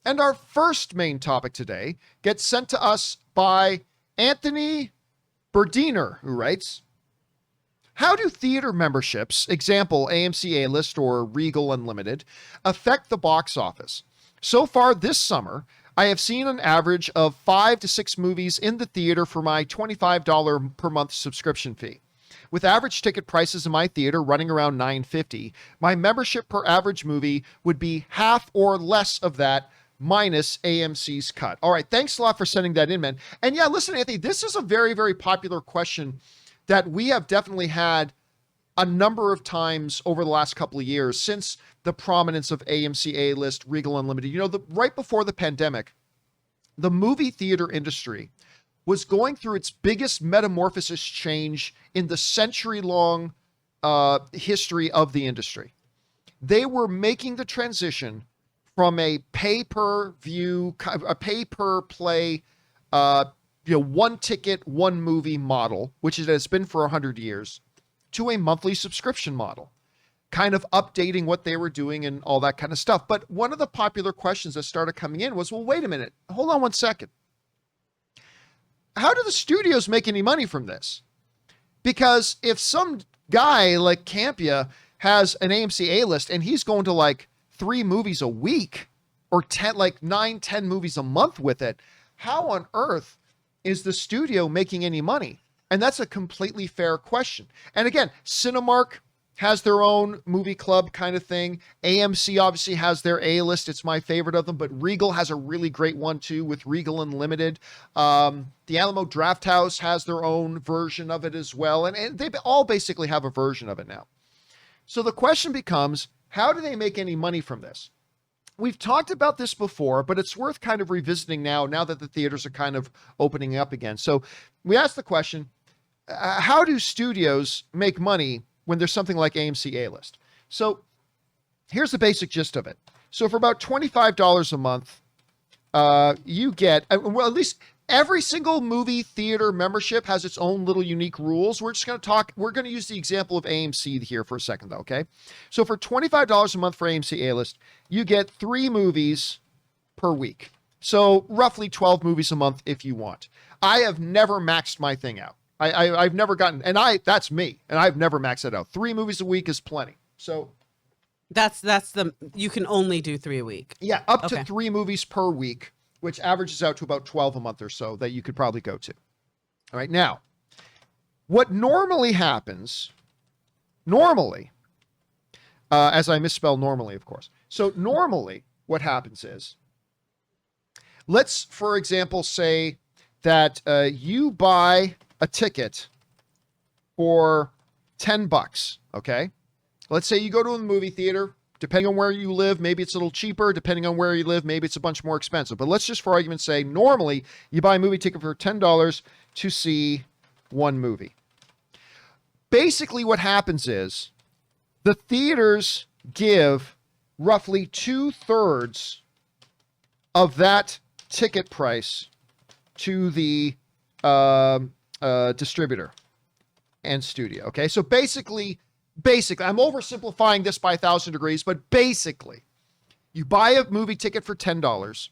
And our first main topic today gets sent to us by Anthony Berdiner, who writes, how do theater memberships, example AMC A-List or Regal Unlimited, affect the box office? So far this summer, I have seen an average of 5 to 6 movies in the theater for my $25 per month subscription fee. With average ticket prices in my theater running around $9.50, my membership per average movie would be half or less of that, minus AMC's cut. All right, thanks a lot for sending that in, man. And yeah, listen, Anthony, this is a very, very popular question that we have definitely had a number of times over the last couple of years since the prominence of AMC A-List, Regal Unlimited. You know, right before the pandemic, the movie theater industry was going through its biggest metamorphosis change in the century-long history of the industry. They were making the transition from a pay-per-view, a pay-per-play, one ticket, one movie model, which it has been for 100 years, to a monthly subscription model, kind of updating what they were doing and all that kind of stuff. But one of the popular questions that started coming in was, well, wait a minute, hold on one second. How do the studios make any money from this? Because if some guy like Campea has an AMC A-List and he's going to like 3 movies a week or 9, 10 movies a month with it, how on earth is the studio making any money? And that's a completely fair question. And again, Cinemark has their own movie club kind of thing. AMC obviously has their A-List. It's my favorite of them, but Regal has a really great one too with Regal Unlimited. The Alamo Drafthouse has their own version of it as well. And they all basically have a version of it now. So the question becomes, how do they make any money from this? We've talked about this before, but it's worth kind of revisiting now that the theaters are kind of opening up again. So we asked the question, how do studios make money when there's something like AMC A-List? So here's the basic gist of it. So for about $25 a month, you get, well, at least every single movie theater membership has its own little unique rules. We're going to use the example of AMC here for a second though, okay? So for $25 a month for AMC A-List, you get 3 movies per week. So roughly 12 movies a month if you want. I have never maxed my thing out. I've never gotten, that's me, and I've never maxed it out. 3 movies a week is plenty. So you can only do 3 a week. Yeah, up to 3 movies per week, which averages out to about 12 a month or so that you could probably go to. All right, now, what normally happens, as I misspell normally, of course. So normally what happens is, let's, for example, say that you buy a ticket for $10, okay? Let's say you go to a movie theater. Depending on where you live, maybe it's a little cheaper. Depending on where you live, maybe it's a bunch more expensive. But let's just, for argument's sake, normally you buy a movie ticket for $10 to see one movie. Basically what happens is the theaters give roughly 2/3 of that ticket price to the distributor and studio. Okay, so basically, I'm oversimplifying this by 1,000 degrees, but basically, you buy a movie ticket for $10,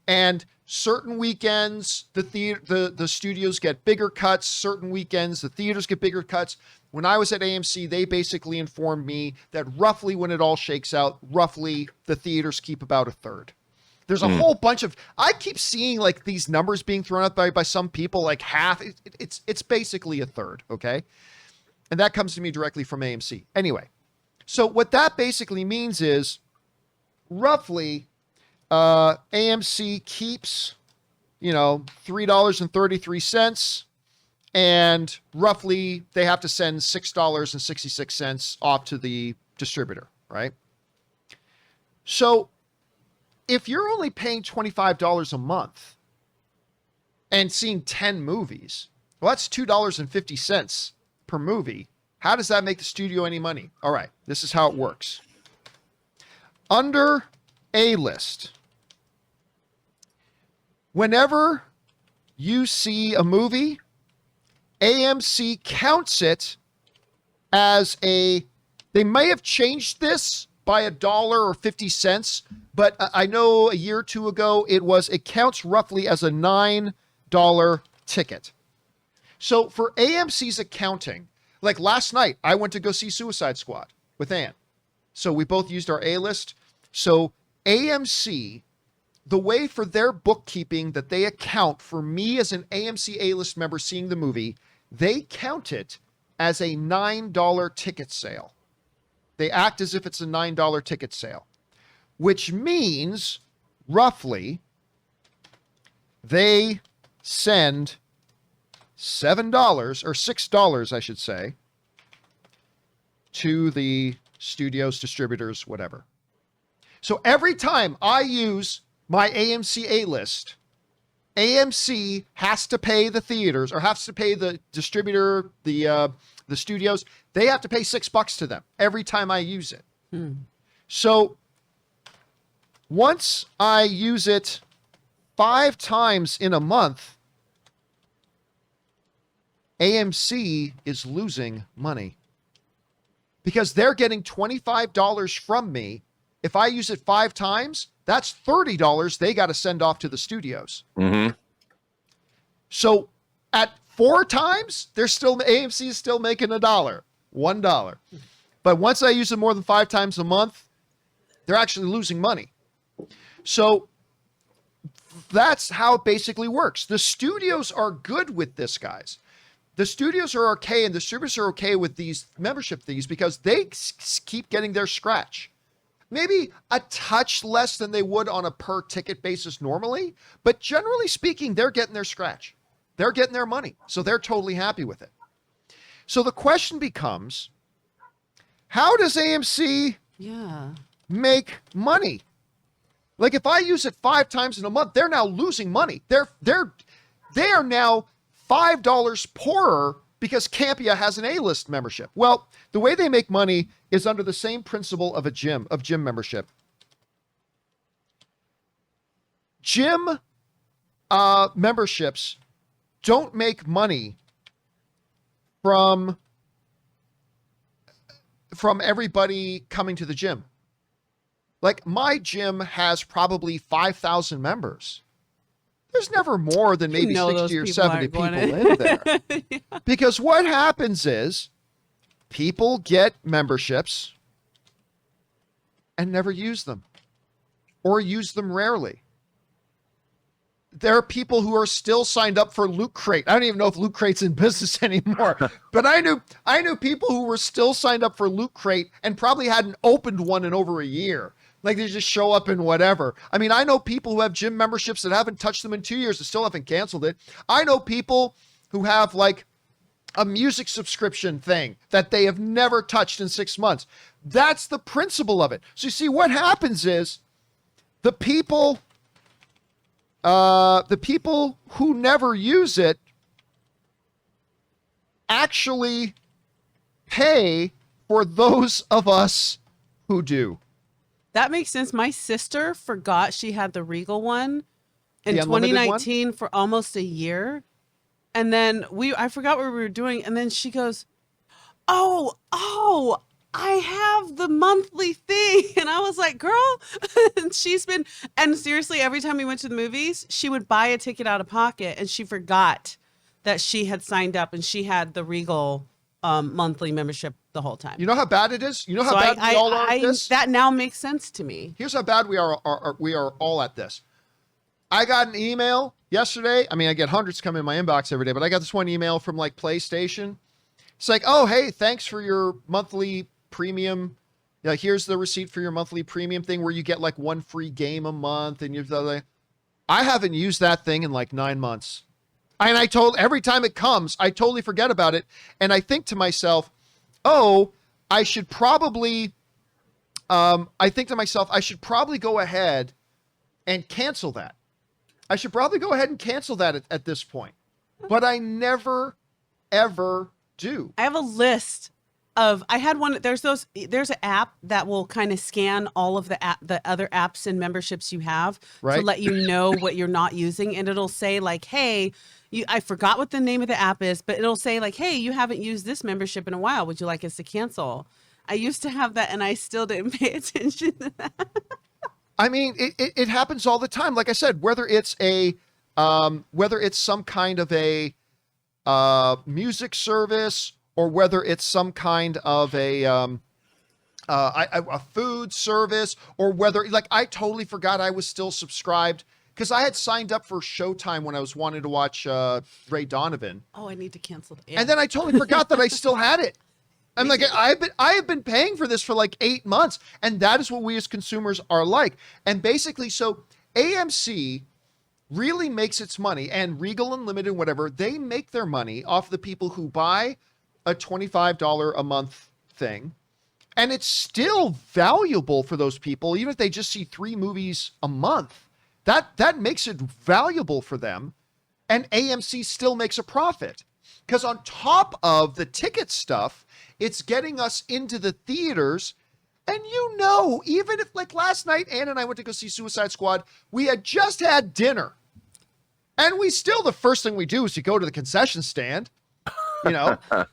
and certain weekends the studios get bigger cuts. Certain weekends the theaters get bigger cuts. When I was at AMC, they basically informed me that roughly, when it all shakes out, roughly the theaters keep about 1/3. There's a whole bunch of, I keep seeing like these numbers being thrown out by some people, like half. It's basically 1/3, okay? And that comes to me directly from AMC. Anyway, so what that basically means is roughly AMC keeps, $3.33, and roughly they have to send $6.66 off to the distributor, right? So if you're only paying $25 a month and seeing 10 movies, well, that's $2.50 per movie. How does that make the studio any money? All right, this is how it works. Under A-List, whenever you see a movie, AMC counts it as they may have changed this, by $1 or 50 cents, but I know a year or two ago it counts roughly as a $9 ticket. So for AMC's accounting, like last night, I went to go see Suicide Squad with Ann. So we both used our A-list. So AMC, the way for their bookkeeping that they account for me as an AMC A-list member seeing the movie, they count it as a $9 ticket sale. They act as if it's a $9 ticket sale, which means roughly they send $7 or $6, I should say, to the studios, distributors, whatever. So every time I use my AMC A-list, AMC has to pay the theaters or has to pay the distributor, the studios. They have to pay $6 to them every time I use it. So once I use it 5 times in a month, AMC is losing money because they're getting $25 from me. If I use it 5 times, that's $30 they got to send off to the studios. Mm-hmm. So at 4 times, AMC is still making $1. But once I use it more than 5 times a month, they're actually losing money. So that's how it basically works. The studios are good with this, guys. The studios are okay and the distributors are okay with these membership fees because they keep getting their scratch. Maybe a touch less than they would on a per ticket basis normally, but generally speaking, they're getting their scratch. They're getting their money. So they're totally happy with it. So the question becomes, how does AMC make money? Like if I use it 5 times in a month, they're now losing money. They are now $5 poorer because Campea has an A-list membership. Well, the way they make money is under the same principle of gym membership. Gym memberships don't make money from everybody coming to the gym. Like my gym has probably 5,000 members. There's never more than maybe 60 or 70 people in there. Yeah. Because what happens is people get memberships and never use them or use them rarely. There are people who are still signed up for Loot Crate. I don't even know if Loot Crate's in business anymore, but I knew people who were still signed up for Loot Crate and probably hadn't opened one in over a year. Like they just show up in whatever. I mean, I know people who have gym memberships that haven't touched them in 2 years and still haven't canceled it. I know people who have like a music subscription thing that they have never touched in 6 months. That's the principle of it. So you see what happens is the people who never use it actually pay for those of us who do. That makes sense. My sister forgot she had the Regal one in The unlimited 2019 one? for almost a year. And then I forgot what we were doing. And then she goes, oh, I have the monthly thing. And I was like, girl, and seriously, every time we went to the movies, she would buy a ticket out of pocket and she forgot that she had signed up and she had the Regal monthly membership the whole time. You know how bad it is? You know how bad we all are at this? That now makes sense to me. Here's how bad we are all at this. I got an email yesterday. I mean, I get hundreds come in my inbox every day, but I got this one email from like PlayStation. It's like, oh, hey, thanks for your monthly premium. Yeah, here's the receipt for your monthly premium thing where you get like 1 free game a month. And I haven't used that thing in like 9 months. And every time it comes, I totally forget about it. And I think to myself, oh, I should probably go ahead and cancel that. I should probably go ahead and cancel that at this point. But I never, ever do. I have a list of, I had one, there's an app that will kind of scan all of the other apps and memberships you have to let you know what you're not using. And it'll say like, hey, I forgot what the name of the app is, but it'll say like, hey, you haven't used this membership in a while. Would you like us to cancel? I used to have that, and I still didn't pay attention to that. I mean, it happens all the time. Like I said, whether it's some kind of a music service, or whether it's some kind of a food service, or whether, like, I totally forgot I was still subscribed because I had signed up for Showtime when I was wanting to watch Ray Donovan. Oh, I need to cancel that. And then I totally forgot that I still had it. I'm like, I have been paying for this for like 8 months, and that is what we as consumers are like. And basically, so AMC really makes its money, and Regal Unlimited, whatever, they make their money off the people who buy a $25 a month thing. And it's still valuable for those people, even if they just see 3 movies a month. That makes it valuable for them. And AMC still makes a profit. Because on top of the ticket stuff, it's getting us into the theaters. And even if, like, last night, Ann and I went to go see Suicide Squad, we had just had dinner. And the first thing we do is to go to the concession stand,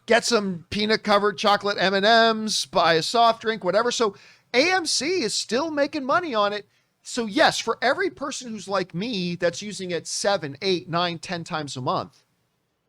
get some peanut covered chocolate M&Ms, buy a soft drink, whatever. So AMC is still making money on it. So yes, for every person who's like me that's using it 7, 8, 9, 10 times a month,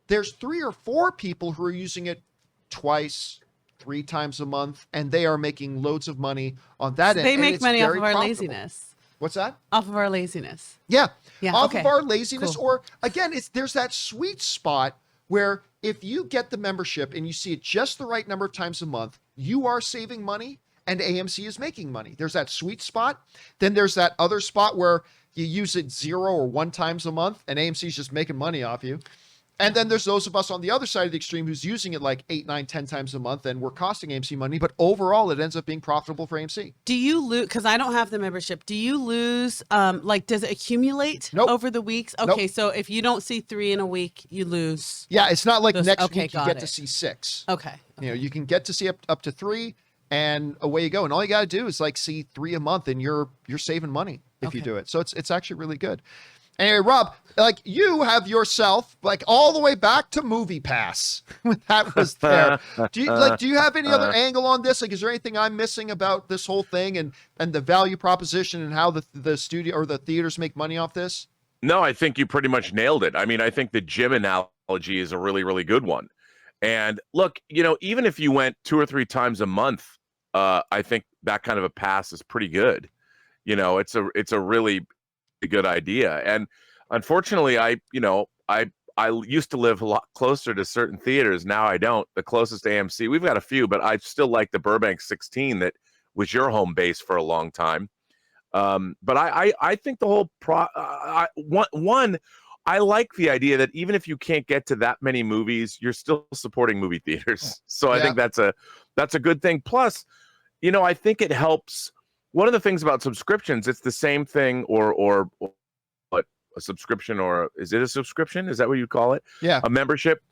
there's 3 or 4 people who are using it twice, 3 times a month, and they are making loads of money on that end. They make money off of our profitable. laziness. What's that? Off of our laziness. Yeah. Off okay. of our laziness. Cool. Or again, there's that sweet spot where if you get the membership and you see it just the right number of times a month, you are saving money and AMC is making money. There's that sweet spot. Then there's that other spot where you use it 0 or 1 times a month and AMC is just making money off you. And then there's those of us on the other side of the extreme who's using it like 8, 9, 10 times a month, and we're costing AMC money, but overall it ends up being profitable for AMC. Do you lose, because I don't have the membership, do you lose, does it accumulate over the weeks? Okay, Nope. So if you don't see 3 in a week, you lose. Yeah, it's not like next week you got get it. to see 6. Okay. You can get to see up to 3, and away you go. And all you got to do is like see 3 a month, and you're saving money if you do it. So it's actually really good. Anyway, Rob, like, you have yourself like all the way back to Movie Pass when that was there. Do you have any other angle on this? Like, is there anything I'm missing about this whole thing and the value proposition and how the studio or the theaters make money off this? No, I think you pretty much nailed it. I mean, I think the gym analogy is a really, really good one. And look, even if you went 2 or 3 times a month, I think that kind of a pass is pretty good. It's a really good idea. And unfortunately, I used to live a lot closer to certain theaters. Now I don't. The closest AMC, we've got a few, but I still like the Burbank 16 that was your home base for a long time. But I think the whole I like the idea that even if you can't get to that many movies, you're still supporting movie theaters. So I think that's a good thing. Plus, I think it helps. One of the things about subscriptions, it's the same thing, or what, a subscription, or is it a subscription? Is that what you call it? Yeah. A membership.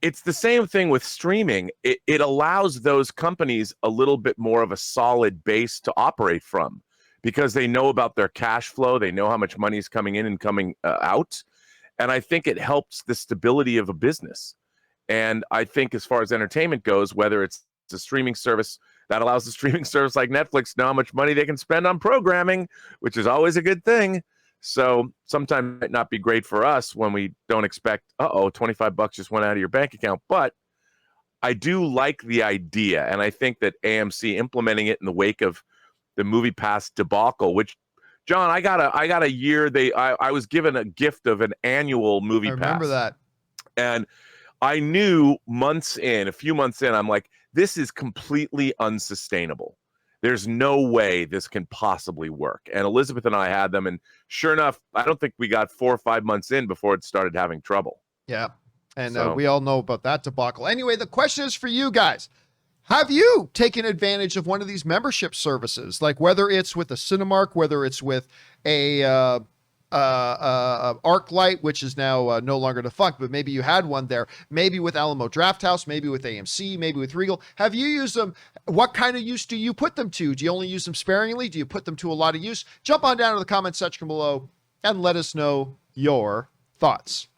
It's the same thing with streaming. It allows those companies a little bit more of a solid base to operate from, because they know about their cash flow. They know how much money is coming in and coming out. And I think it helps the stability of a business. And I think as far as entertainment goes, whether it's a streaming service, that allows the streaming service like Netflix to know how much money they can spend on programming, which is always a good thing. So sometimes it might not be great for us when we don't expect, $25 just went out of your bank account. But I do like the idea. And I think that AMC implementing it in the wake of the Movie Pass debacle, which, John, I got a year. I was given a gift of an annual Movie Pass. I remember that. And I knew a few months in, I'm like, this is completely unsustainable. There's no way this can possibly work. And Elizabeth and I had them, and sure enough, I don't think we got 4 or 5 months in before it started having trouble. Yeah, and we all know about that debacle. Anyway, the question is for you guys. Have you taken advantage of one of these membership services? Like, whether it's with a Cinemark, whether it's with a ArcLight, which is now no longer defunct, but maybe you had one there, maybe with Alamo Drafthouse, maybe with AMC, maybe with Regal. Have you used them? What kind of use do you put them to? Do you only use them sparingly? Do you put them to a lot of use? Jump on down to the comment section below and let us know your thoughts.